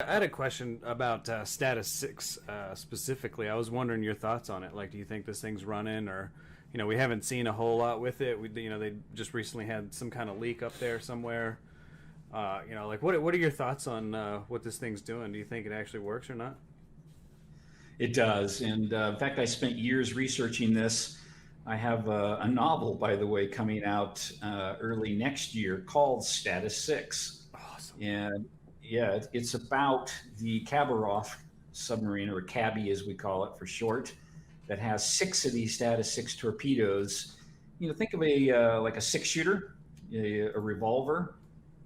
I had a question about Status-6 specifically. I was wondering your thoughts on it. Like, do you think this thing's running, or we haven't seen a whole lot with it. They just recently had some kind of leak up there somewhere. Like what are your thoughts on what this thing's doing? Do you think it actually works or not? It does. And in fact, I spent years researching this. I have a novel, by the way, coming out early next year called Status-6. Awesome. And yeah, it's about the Khabarov submarine, or Cabby as we call it for short, that has six of these Status-6 torpedoes. Think of a like a six-shooter, a revolver,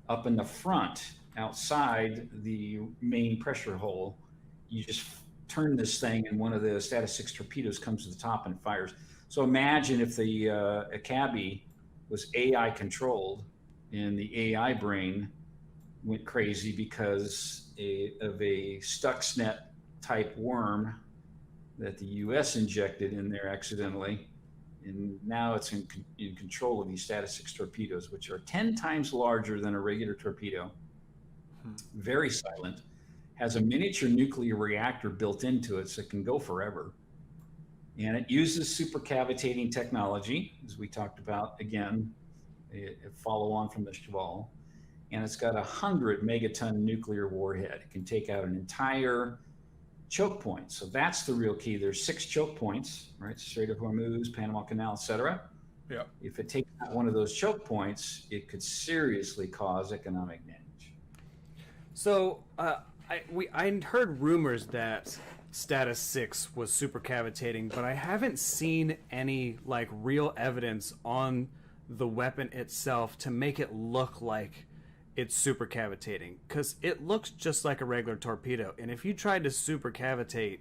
up in the front outside the main pressure hole. You just turn this thing, and one of the Status-6 torpedoes comes to the top and fires. So imagine if the Cabby was AI controlled, and the AI brain went crazy because of a Stuxnet type worm that the U.S. injected in there accidentally. And now it's in control of these Status-6 torpedoes, which are 10 times larger than a regular torpedo, very silent, has a miniature nuclear reactor built into it, so it can go forever. And it uses supercavitating technology, as we talked about, again, a follow on from the Cheval. And it's got 100 megaton nuclear warhead. It can take out an entire choke point. So that's the real key. There's six choke points, right? Strait of Hormuz, Panama Canal, etc. Yeah. If it takes out one of those choke points, it could seriously cause economic damage. So I heard rumors that Status-6 was super cavitating, but I haven't seen any like real evidence on the weapon itself to make it look like it's super cavitating, because it looks just like a regular torpedo. And if you tried to super cavitate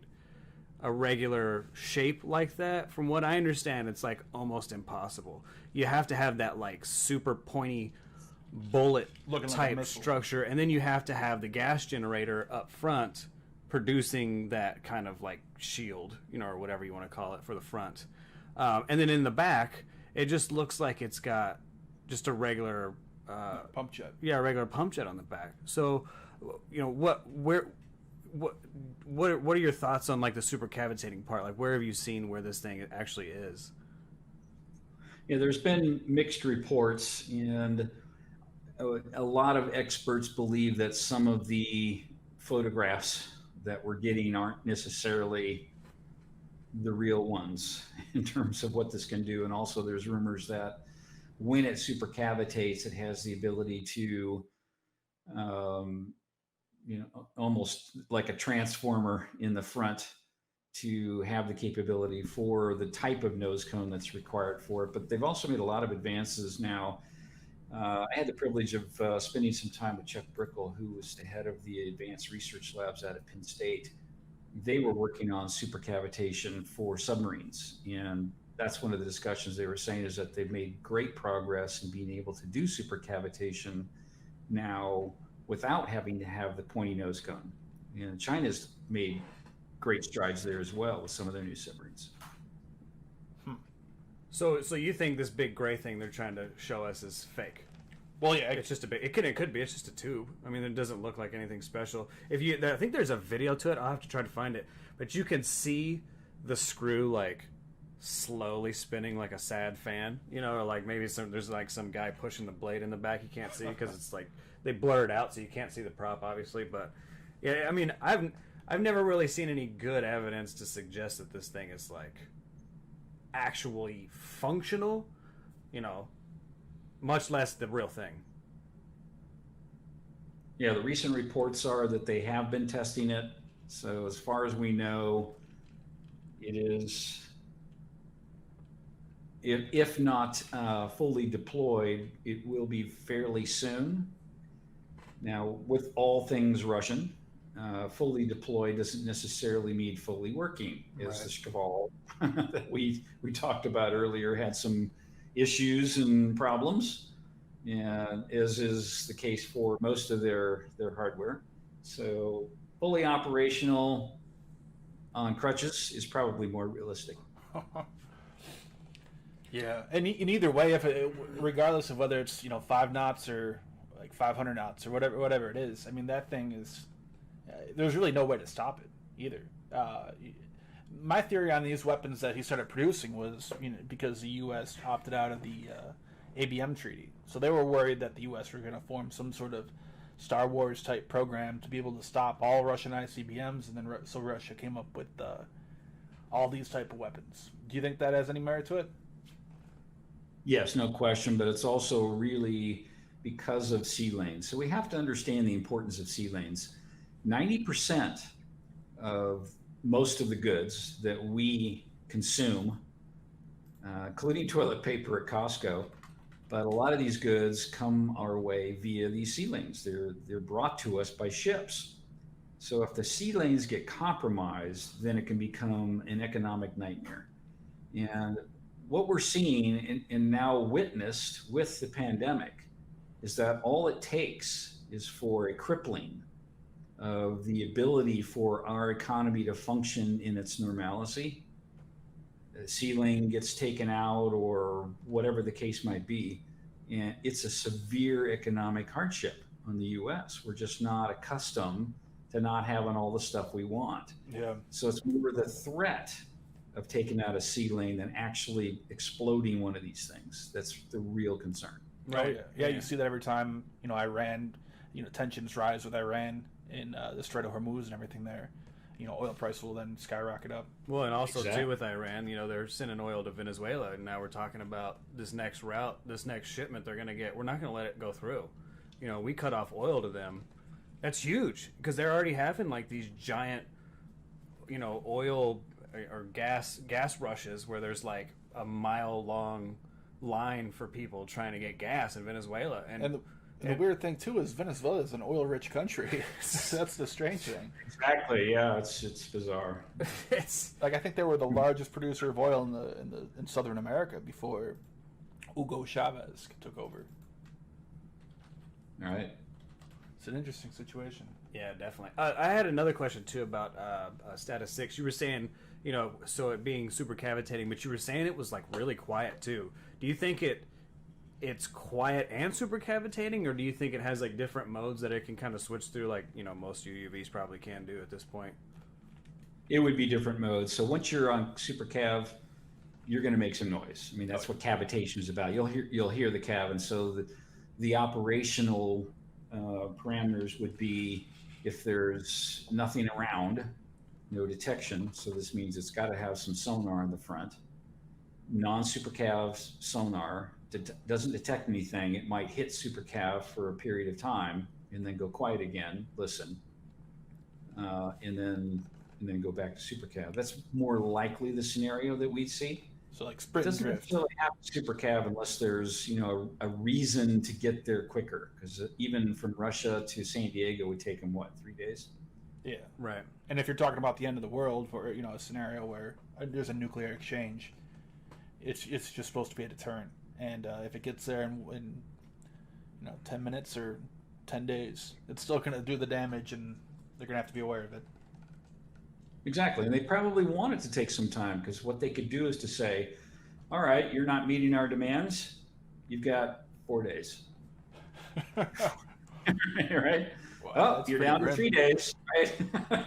a regular shape like that, from what I understand, it's like almost impossible. You have to have that like super pointy bullet Looking like a type missile. structure, and then you have to have the gas generator up front producing that kind of like shield, or whatever you want to call it for the front. And then in the back, it just looks like it's got just a regular Pump jet. yeah, a regular pump jet on the back. So, what are your thoughts on like the super cavitating part? Like, where have you seen where this thing actually is? Yeah, there's been mixed reports, and a lot of experts believe that some of the photographs that we're getting aren't necessarily the real ones in terms of what this can do. And also, there's rumors that when it supercavitates, it has the ability to, almost like a transformer in the front, to have the capability for the type of nose cone that's required for it. But they've also made a lot of advances now. I had the privilege of spending some time with Chuck Brickle, who was the head of the advanced research labs out at Penn State. They were working on supercavitation for submarines. And that's one of the discussions they were saying, is that they've made great progress in being able to do supercavitation now without having to have the pointy nose cone. And China's made great strides there as well with some of their new submarines. So you think this big gray thing they're trying to show us is fake? Well, yeah. It's just a big. It could be. It's just a tube. I mean, it doesn't look like anything special. I think there's a video to it. I'll have to try to find it. But you can see the screw like slowly spinning like a sad fan, or like maybe there's like some guy pushing the blade in the back. You can't see because it's like they blur it out, so you can't see the prop, obviously. But yeah, I mean, I've never really seen any good evidence to suggest that this thing is like actually functional, much less the real thing. Yeah, the recent reports are that they have been testing it. So as far as we know, it is, if not fully deployed, it will be fairly soon. Now, with all things Russian, fully deployed doesn't necessarily mean fully working. As Right. the Shkval that we talked about earlier had some issues and problems, and as is the case for most of their hardware. So fully operational on crutches is probably more realistic. Yeah, and in either way, regardless of whether it's 5 knots or like 500 knots or whatever it is, I mean that thing is there's really no way to stop it either. My theory on these weapons that he started producing was, because the U.S. opted out of the ABM treaty, so they were worried that the U.S. were going to form some sort of Star Wars type program to be able to stop all Russian ICBMs, and then so Russia came up with all these type of weapons. Do you think that has any merit to it? Yes, no question, but it's also really because of sea lanes. So we have to understand the importance of sea lanes. 90% of most of the goods that we consume, including toilet paper at Costco, but a lot of these goods come our way via these sea lanes. They're brought to us by ships. So if the sea lanes get compromised, then it can become an economic nightmare. And what we're seeing and now witnessed with the pandemic is that all it takes is for a crippling of the ability for our economy to function in its normalcy. The sea lane gets taken out or whatever the case might be, and it's a severe economic hardship on the U.S. We're just not accustomed to not having all the stuff we want. Yeah. So it's more the threat of taking out a sea lane than actually exploding one of these things. That's the real concern. Right. Yeah, you see that every time, Iran, tensions rise with Iran in the Strait of Hormuz and everything there. Oil price will then skyrocket up. Well, and also Exactly. too with Iran, they're sending oil to Venezuela, and now we're talking about this next route, this next shipment they're going to get. We're not going to let it go through. We cut off oil to them. That's huge because they're already having like these giant, oil or gas rushes where there's like a mile long line for people trying to get gas in Venezuela. And the weird thing too is Venezuela is an oil-rich country. That's the strange thing. Exactly. Yeah, it's bizarre. it's Like I think they were the largest producer of oil in Southern America before Hugo Chavez took over. All right. It's an interesting situation. Yeah, definitely. I had another question too about Status-6. You were saying, so it being super cavitating, but you were saying it was like really quiet too. Do you think it's quiet and super cavitating, or do you think it has like different modes that it can kind of switch through, like most UUVs probably can do at this point? It would be different modes. So once you're on super cav, you're going to make some noise. I mean, that's what cavitation is about. You'll hear the cav, and so the operational parameters would be if there's nothing around, no detection. So this means it's got to have some sonar on the front. Non-super cav sonar doesn't detect anything. It might hit super cav for a period of time and then go quiet again, listen, and then go back to super cav. That's more likely the scenario that we see. So like It sprint and doesn't drift. necessarily have super cav unless there's a reason to get there quicker, because even from Russia to San Diego would take them 3 days? Yeah. Right. And if you're talking about the end of the world, or a scenario where there's a nuclear exchange, it's just supposed to be a deterrent. And if it gets there in 10 minutes or 10 days, it's still going to do the damage, and they're going to have to be aware of it. Exactly, and they probably want it to take some time, because what they could do is to say, all right, you're not meeting our demands, you've got 4 days. Right? Wow, Oh, that's you're pretty down to grim. 3 days, right?